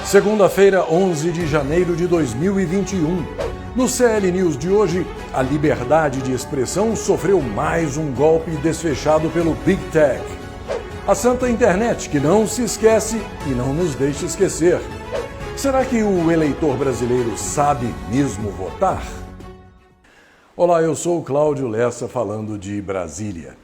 Segunda-feira, 11 de janeiro de 2021. No CL News de hoje, a liberdade de expressão sofreu mais um golpe desfechado pelo Big Tech. A santa internet que não se esquece e não nos deixa esquecer. Será que o eleitor brasileiro sabe mesmo votar? Olá, eu sou o Cláudio Lessa falando de Brasília.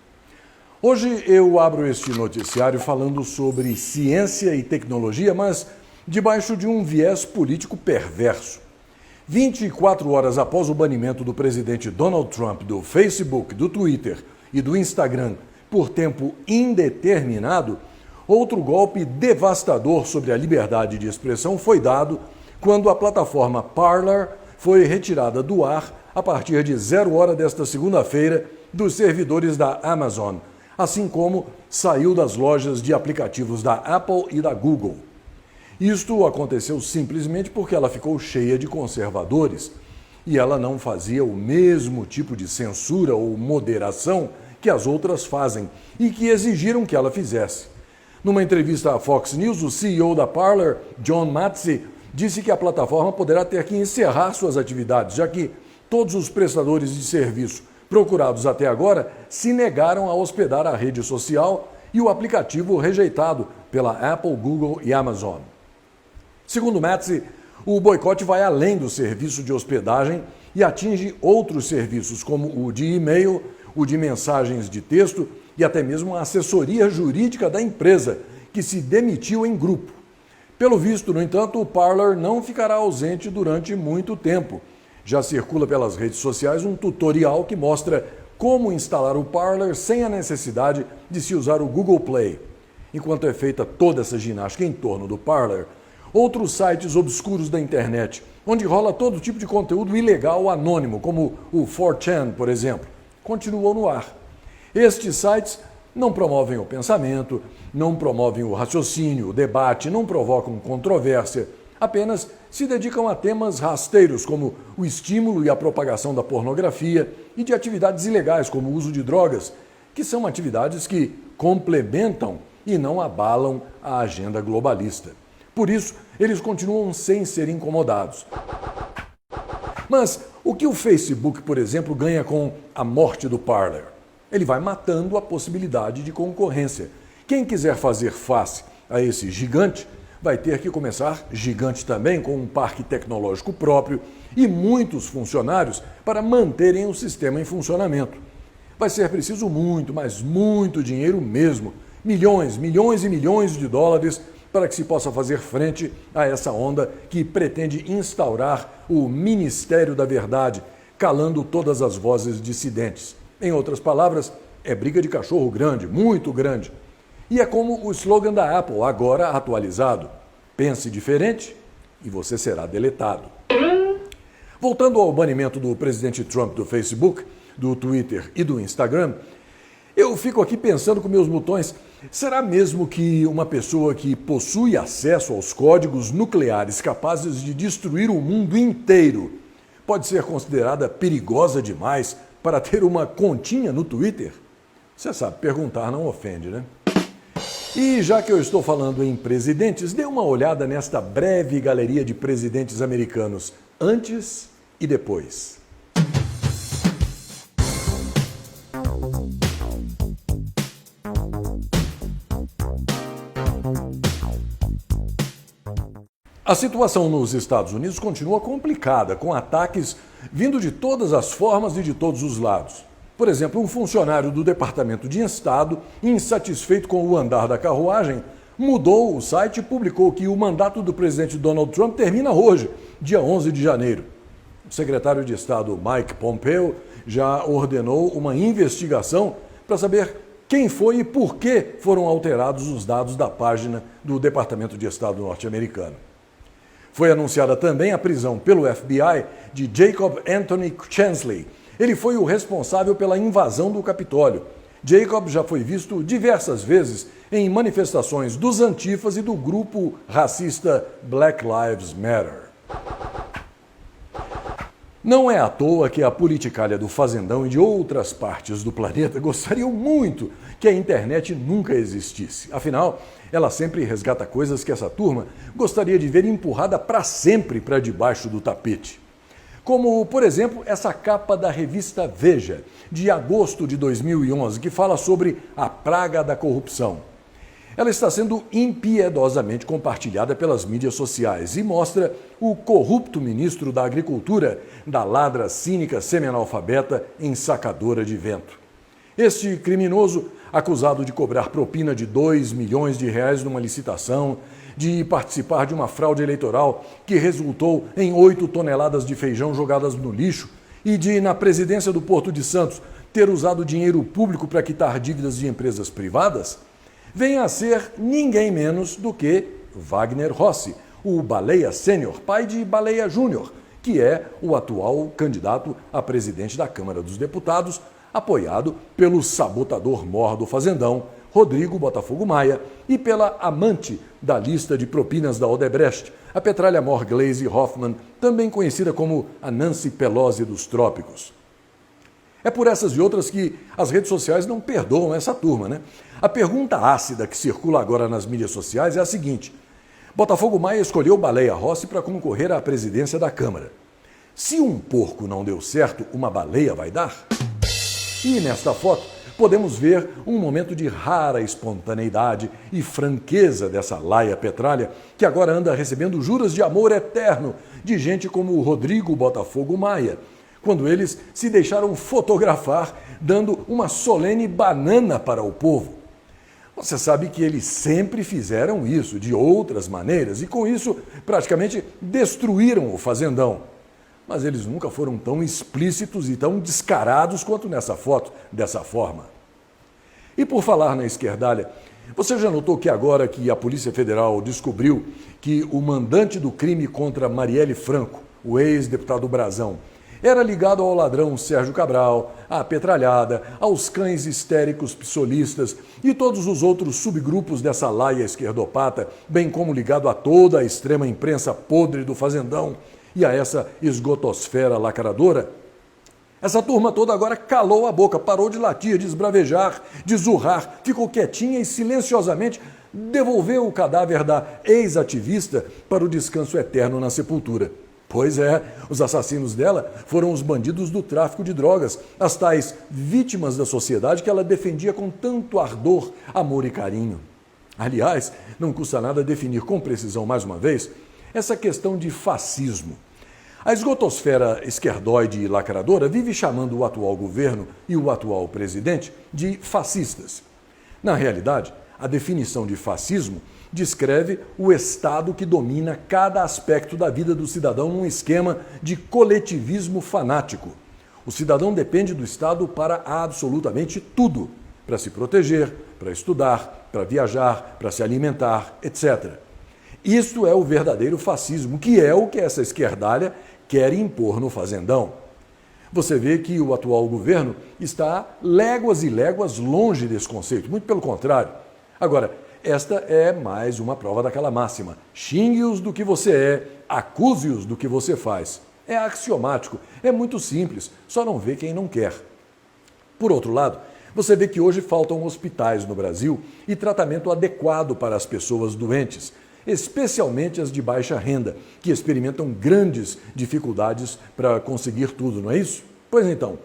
Hoje eu abro este noticiário falando sobre ciência e tecnologia, mas debaixo de um viés político perverso. 24 horas após o banimento do presidente Donald Trump do Facebook, do Twitter e do Instagram por tempo indeterminado, outro golpe devastador sobre a liberdade de expressão foi dado quando a plataforma Parler foi retirada do ar a partir de 0 hora desta segunda-feira dos servidores da Amazon, assim como saiu das lojas de aplicativos da Apple e da Google. Isto aconteceu simplesmente porque ela ficou cheia de conservadores e ela não fazia o mesmo tipo de censura ou moderação que as outras fazem e que exigiram que ela fizesse. Numa entrevista à Fox News, o CEO da Parler, John Matze, disse que a plataforma poderá ter que encerrar suas atividades, já que todos os prestadores de serviço procurados até agora se negaram a hospedar a rede social e o aplicativo rejeitado pela Apple, Google e Amazon. Segundo Matze, o boicote vai além do serviço de hospedagem e atinge outros serviços, como o de e-mail, o de mensagens de texto e até mesmo a assessoria jurídica da empresa, que se demitiu em grupo. Pelo visto, no entanto, o Parler não ficará ausente durante muito tempo. Já circula pelas redes sociais um tutorial que mostra como instalar o Parler sem a necessidade de se usar o Google Play. Enquanto é feita toda essa ginástica em torno do Parler, outros sites obscuros da internet, onde rola todo tipo de conteúdo ilegal anônimo, como o 4chan, por exemplo, continuam no ar. Estes sites não promovem o pensamento, não promovem o raciocínio, o debate, não provocam controvérsia, apenas se dedicam a temas rasteiros, como o estímulo e a propagação da pornografia e de atividades ilegais, como o uso de drogas, que são atividades que complementam e não abalam a agenda globalista. Por isso, eles continuam sem ser incomodados. Mas o que o Facebook, por exemplo, ganha com a morte do Parler? Ele vai matando a possibilidade de concorrência. Quem quiser fazer face a esse gigante vai ter que começar gigante também, com um parque tecnológico próprio e muitos funcionários para manterem o sistema em funcionamento. Vai ser preciso muito, mas muito dinheiro mesmo. Milhões, milhões e milhões de dólares para que se possa fazer frente a essa onda que pretende instaurar o Ministério da Verdade, calando todas as vozes dissidentes. Em outras palavras, é briga de cachorro grande, muito grande. E é como o slogan da Apple, agora atualizado: pense diferente e você será deletado. Voltando ao banimento do presidente Trump do Facebook, do Twitter e do Instagram, eu fico aqui pensando com meus botões, será mesmo que uma pessoa que possui acesso aos códigos nucleares capazes de destruir o mundo inteiro pode ser considerada perigosa demais para ter uma continha no Twitter? Você sabe, perguntar não ofende, né? E já que eu estou falando em presidentes, dê uma olhada nesta breve galeria de presidentes americanos, antes e depois. A situação nos Estados Unidos continua complicada, com ataques vindo de todas as formas e de todos os lados. Por exemplo, um funcionário do Departamento de Estado, insatisfeito com o andar da carruagem, mudou o site e publicou que o mandato do presidente Donald Trump termina hoje, dia 11 de janeiro. O secretário de Estado Mike Pompeo já ordenou uma investigação para saber quem foi e por que foram alterados os dados da página do Departamento de Estado norte-americano. Foi anunciada também a prisão pelo FBI de Jacob Anthony Chansley. Ele foi o responsável pela invasão do Capitólio. Jacob já foi visto diversas vezes em manifestações dos antifas e do grupo racista Black Lives Matter. Não é à toa que a politicalha do Fazendão e de outras partes do planeta gostariam muito que a internet nunca existisse. Afinal, ela sempre resgata coisas que essa turma gostaria de ver empurrada para sempre para debaixo do tapete. Como, por exemplo, essa capa da revista Veja, de agosto de 2011, que fala sobre a praga da corrupção. Ela está sendo impiedosamente compartilhada pelas mídias sociais e mostra o corrupto ministro da Agricultura da ladra cínica semi-analfabeta ensacadora de vento. Este criminoso, acusado de cobrar propina de R$2 milhões numa licitação, de participar de uma fraude eleitoral que resultou em 8 toneladas de feijão jogadas no lixo e de, na presidência do Porto de Santos, ter usado dinheiro público para quitar dívidas de empresas privadas, vem a ser ninguém menos do que Wagner Rossi, o Baleia Sênior, pai de Baleia Júnior, que é o atual candidato a presidente da Câmara dos Deputados, apoiado pelo sabotador-mor do Fazendão, Rodrigo Botafogo Maia, e pela amante da lista de propinas da Odebrecht, a petralha-mor Gleisi Hoffmann, também conhecida como a Nancy Pelosi dos trópicos. É por essas e outras que as redes sociais não perdoam essa turma, né? A pergunta ácida que circula agora nas mídias sociais é a seguinte: Botafogo Maia escolheu Baleia Rossi para concorrer à presidência da Câmara. Se um porco não deu certo, uma baleia vai dar? E nesta foto podemos ver um momento de rara espontaneidade e franqueza dessa laia petralha que agora anda recebendo juras de amor eterno de gente como o Rodrigo Botafogo Maia, quando eles se deixaram fotografar dando uma solene banana para o povo. Você sabe que eles sempre fizeram isso de outras maneiras e com isso praticamente destruíram o Fazendão. Mas eles nunca foram tão explícitos e tão descarados quanto nessa foto, dessa forma. E por falar na esquerdalha, você já notou que agora que a Polícia Federal descobriu que o mandante do crime contra Marielle Franco, o ex-deputado Brazão, era ligado ao ladrão Sérgio Cabral, à petralhada, aos cães histéricos psolistas e todos os outros subgrupos dessa laia esquerdopata, bem como ligado a toda a extrema imprensa podre do Fazendão e a essa esgotosfera lacradora? Essa turma toda agora calou a boca, parou de latir, de esbravejar, de zurrar, ficou quietinha e silenciosamente devolveu o cadáver da ex-ativista para o descanso eterno na sepultura. Pois é, os assassinos dela foram os bandidos do tráfico de drogas, as tais vítimas da sociedade que ela defendia com tanto ardor, amor e carinho. Aliás, não custa nada definir com precisão, mais uma vez, essa questão de fascismo. A esgotosfera esquerdoide e lacradora vive chamando o atual governo e o atual presidente de fascistas. Na realidade, a definição de fascismo descreve o Estado que domina cada aspecto da vida do cidadão num esquema de coletivismo fanático. O cidadão depende do Estado para absolutamente tudo, para se proteger, para estudar, para viajar, para se alimentar, etc. Isto é o verdadeiro fascismo, que é o que essa esquerdalha quer impor no Fazendão. Você vê que o atual governo está léguas e léguas longe desse conceito, muito pelo contrário. Agora, esta é mais uma prova daquela máxima: xingue-os do que você é, acuse-os do que você faz. É axiomático, é muito simples, só não vê quem não quer. Por outro lado, você vê que hoje faltam hospitais no Brasil e tratamento adequado para as pessoas doentes, especialmente as de baixa renda, que experimentam grandes dificuldades para conseguir tudo, não é isso? Pois então,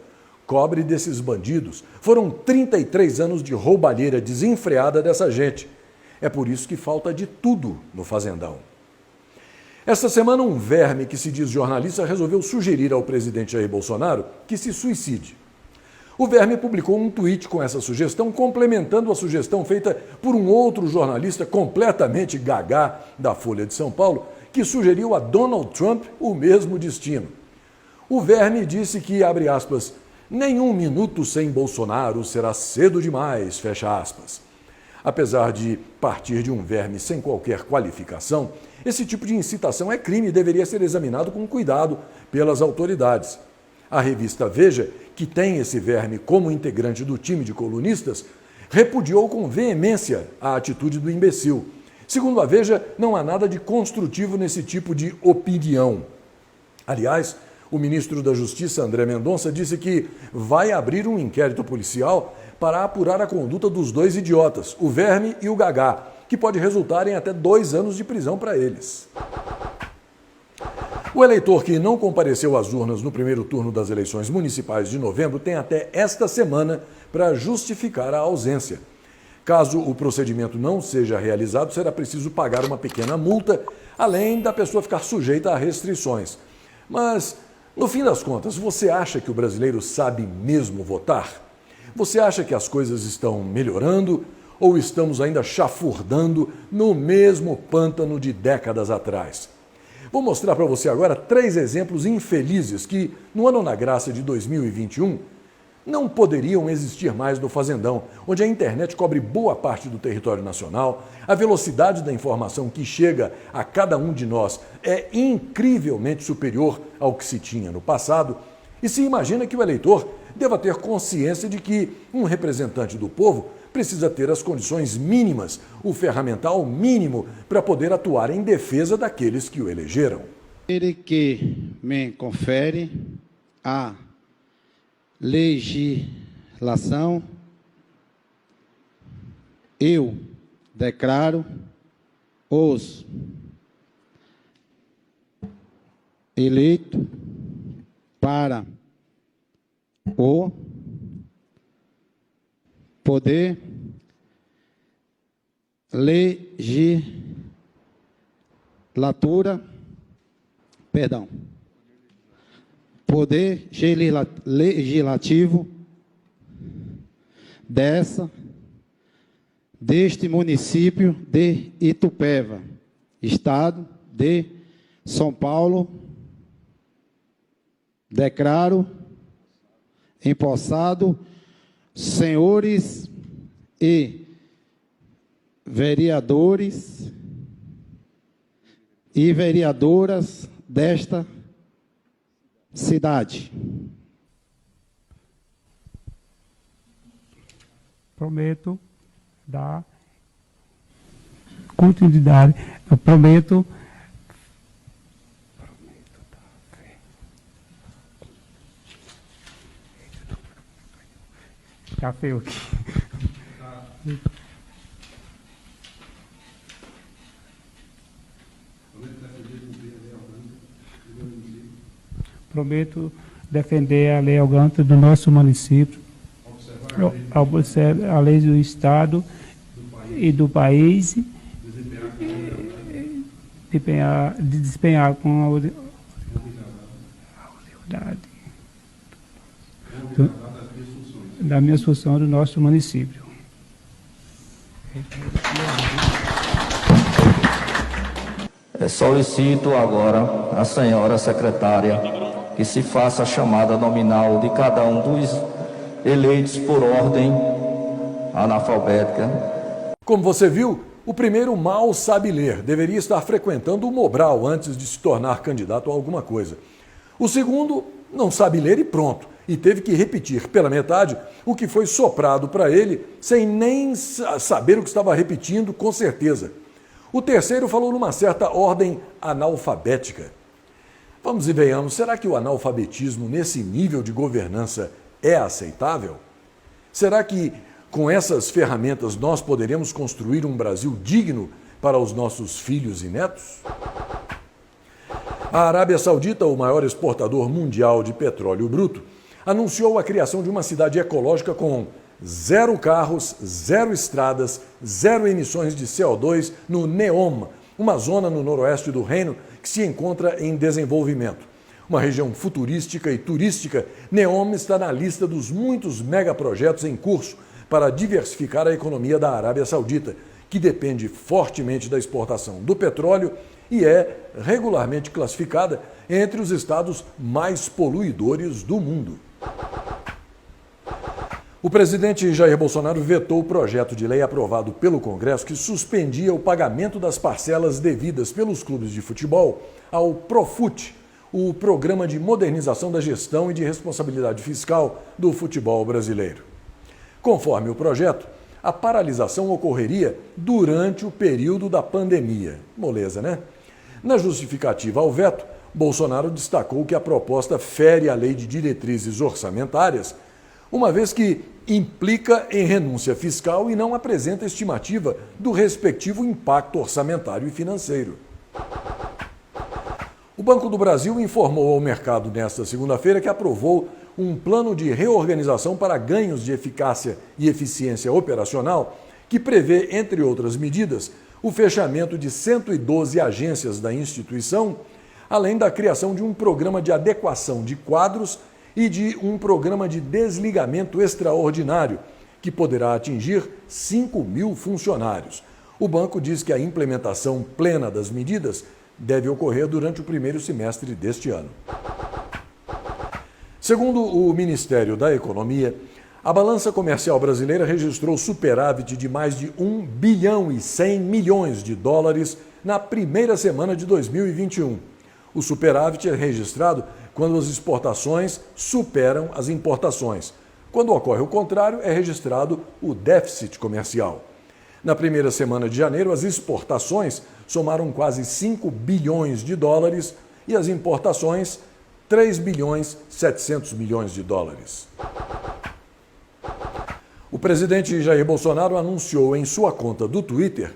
cobre desses bandidos. Foram 33 anos de roubalheira desenfreada dessa gente. É por isso que falta de tudo no Fazendão. Esta semana, um verme que se diz jornalista resolveu sugerir ao presidente Jair Bolsonaro que se suicide. O verme publicou um tweet com essa sugestão, complementando a sugestão feita por um outro jornalista completamente gagá da Folha de São Paulo, que sugeriu a Donald Trump o mesmo destino. O verme disse que, abre aspas, nenhum minuto sem Bolsonaro será cedo demais, fecha aspas. Apesar de partir de um verme sem qualquer qualificação, esse tipo de incitação é crime e deveria ser examinado com cuidado pelas autoridades. A revista Veja, que tem esse verme como integrante do time de colunistas, repudiou com veemência a atitude do imbecil. Segundo a Veja, não há nada de construtivo nesse tipo de opinião. Aliás, O ministro da Justiça, André Mendonça, disse que vai abrir um inquérito policial para apurar a conduta dos dois idiotas, o Verme e o Gagá, que pode resultar em até 2 anos de prisão para eles. O eleitor que não compareceu às urnas no primeiro turno das eleições municipais de novembro tem até esta semana para justificar a ausência. Caso o procedimento não seja realizado, será preciso pagar uma pequena multa, além da pessoa ficar sujeita a restrições. Mas, no fim das contas, você acha que o brasileiro sabe mesmo votar? Você acha que as coisas estão melhorando ou estamos ainda chafurdando no mesmo pântano de décadas atrás? Vou mostrar para você agora 3 exemplos infelizes que, no ano na graça de 2021, não poderiam existir mais no Fazendão, onde a internet cobre boa parte do território nacional, a velocidade da informação que chega a cada um de nós é incrivelmente superior ao que se tinha no passado, e se imagina que o eleitor deva ter consciência de que um representante do povo precisa ter as condições mínimas, o ferramental mínimo para poder atuar em defesa daqueles que o elegeram. Ele que me confere a legislação, eu declaro os eleitos para o poder poder legislativo deste município de Itupeva, estado de São Paulo, declaro empossado senhores e vereadores e vereadoras desta cidade. Prometo dar continuidade. Eu prometo dar fé. Tá feio aqui. Prometo defender a lei orgânica do nosso município, observar a lei do Estado e do país, desempenhar com a unidade da minha função do nosso município. Solicito agora à senhora secretária que se faça a chamada nominal de cada um dos eleitos por ordem analfabética. Como você viu, o primeiro mal sabe ler, deveria estar frequentando o Mobral antes de se tornar candidato a alguma coisa. O segundo não sabe ler e pronto, e teve que repetir pela metade o que foi soprado para ele, sem nem saber o que estava repetindo com certeza. O terceiro falou numa certa ordem analfabética. Vamos e venhamos, será que o analfabetismo nesse nível de governança é aceitável? Será que com essas ferramentas nós poderemos construir um Brasil digno para os nossos filhos e netos? A Arábia Saudita, o maior exportador mundial de petróleo bruto, anunciou a criação de uma cidade ecológica com 0 carros, 0 estradas, 0 emissões de CO2 no Neom, uma zona no noroeste do reino que se encontra em desenvolvimento. Uma região futurística e turística, Neom está na lista dos muitos megaprojetos em curso para diversificar a economia da Arábia Saudita, que depende fortemente da exportação do petróleo e é regularmente classificada entre os estados mais poluidores do mundo. O presidente Jair Bolsonaro vetou o projeto de lei aprovado pelo Congresso que suspendia o pagamento das parcelas devidas pelos clubes de futebol ao Profut, o Programa de Modernização da Gestão e de Responsabilidade Fiscal do Futebol Brasileiro. Conforme o projeto, a paralisação ocorreria durante o período da pandemia. Moleza, né? Na justificativa ao veto, Bolsonaro destacou que a proposta fere a lei de diretrizes orçamentárias, uma vez que implica em renúncia fiscal e não apresenta estimativa do respectivo impacto orçamentário e financeiro. O Banco do Brasil informou ao mercado nesta segunda-feira que aprovou um plano de reorganização para ganhos de eficácia e eficiência operacional que prevê, entre outras medidas, o fechamento de 112 agências da instituição, além da criação de um programa de adequação de quadros e de um programa de desligamento extraordinário, que poderá atingir 5.000 funcionários. O banco diz que a implementação plena das medidas deve ocorrer durante o primeiro semestre deste ano. Segundo o Ministério da Economia, a balança comercial brasileira registrou superávit de mais de 1 bilhão e 100 milhões de dólares na primeira semana de 2021. O superávit é registrado quando as exportações superam as importações. Quando ocorre o contrário, é registrado o déficit comercial. Na primeira semana de janeiro, as exportações somaram quase 5 bilhões de dólares e as importações 3 bilhões 700 milhões de dólares. O presidente Jair Bolsonaro anunciou em sua conta do Twitter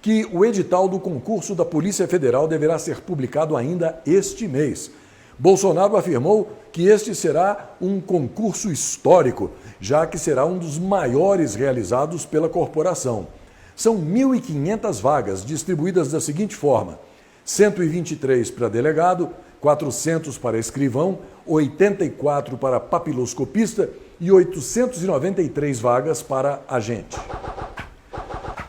que o edital do concurso da Polícia Federal deverá ser publicado ainda este mês. Bolsonaro afirmou que este será um concurso histórico, já que será um dos maiores realizados pela corporação. São 1.500 vagas, distribuídas da seguinte forma: 123 para delegado, 400 para escrivão, 84 para papiloscopista e 893 vagas para agente.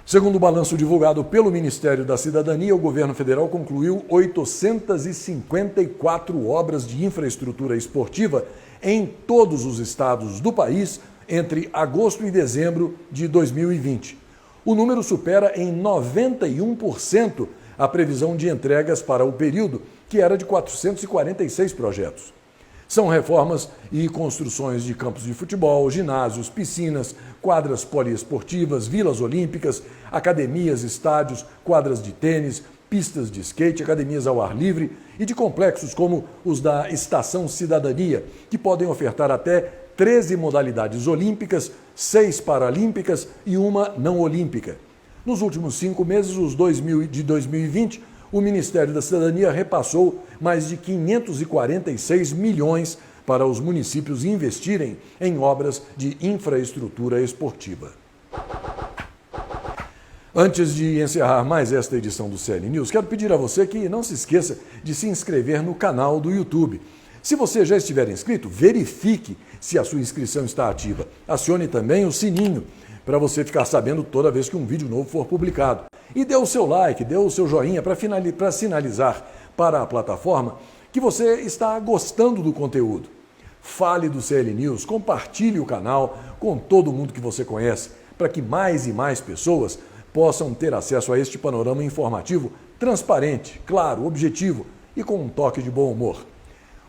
Segundo o balanço divulgado pelo Ministério da Cidadania, o governo federal concluiu 854 obras de infraestrutura esportiva em todos os estados do país entre agosto e dezembro de 2020. O número supera em 91% a previsão de entregas para o período, que era de 446 projetos. São reformas e construções de campos de futebol, ginásios, piscinas, quadras poliesportivas, vilas olímpicas, academias, estádios, quadras de tênis, pistas de skate, academias ao ar livre e de complexos como os da Estação Cidadania, que podem ofertar até 13 modalidades olímpicas, 6 paralímpicas e uma não olímpica. Nos últimos 5 meses de 2020, o Ministério da Cidadania repassou mais de 546 milhões para os municípios investirem em obras de infraestrutura esportiva. Antes de encerrar mais esta edição do CL News, quero pedir a você que não se esqueça de se inscrever no canal do YouTube. Se você já estiver inscrito, verifique se a sua inscrição está ativa. Acione também o sininho para você ficar sabendo toda vez que um vídeo novo for publicado. E dê o seu like, dê o seu joinha para sinalizar para a plataforma que você está gostando do conteúdo. Fale do CL News, compartilhe o canal com todo mundo que você conhece, para que mais e mais pessoas possam ter acesso a este panorama informativo transparente, claro, objetivo e com um toque de bom humor.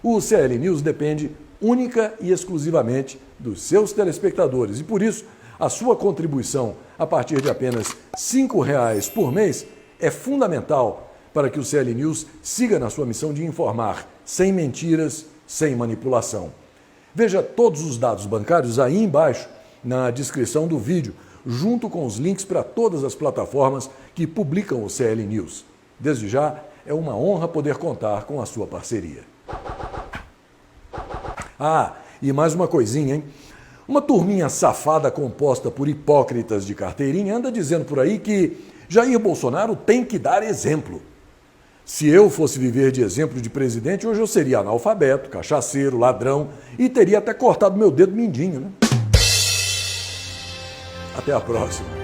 O CL News depende única e exclusivamente dos seus telespectadores e, por isso, a sua contribuição a partir de apenas R$ 5,00 por mês é fundamental para que o CL News siga na sua missão de informar, sem mentiras, sem manipulação. Veja todos os dados bancários aí embaixo na descrição do vídeo, junto com os links para todas as plataformas que publicam o CL News. Desde já, é uma honra poder contar com a sua parceria. Ah, e mais uma coisinha, hein? Uma turminha safada composta por hipócritas de carteirinha anda dizendo por aí que Jair Bolsonaro tem que dar exemplo. Se eu fosse viver de exemplo de presidente, hoje eu seria analfabeto, cachaceiro, ladrão e teria até cortado meu dedo mindinho, né? Até a próxima.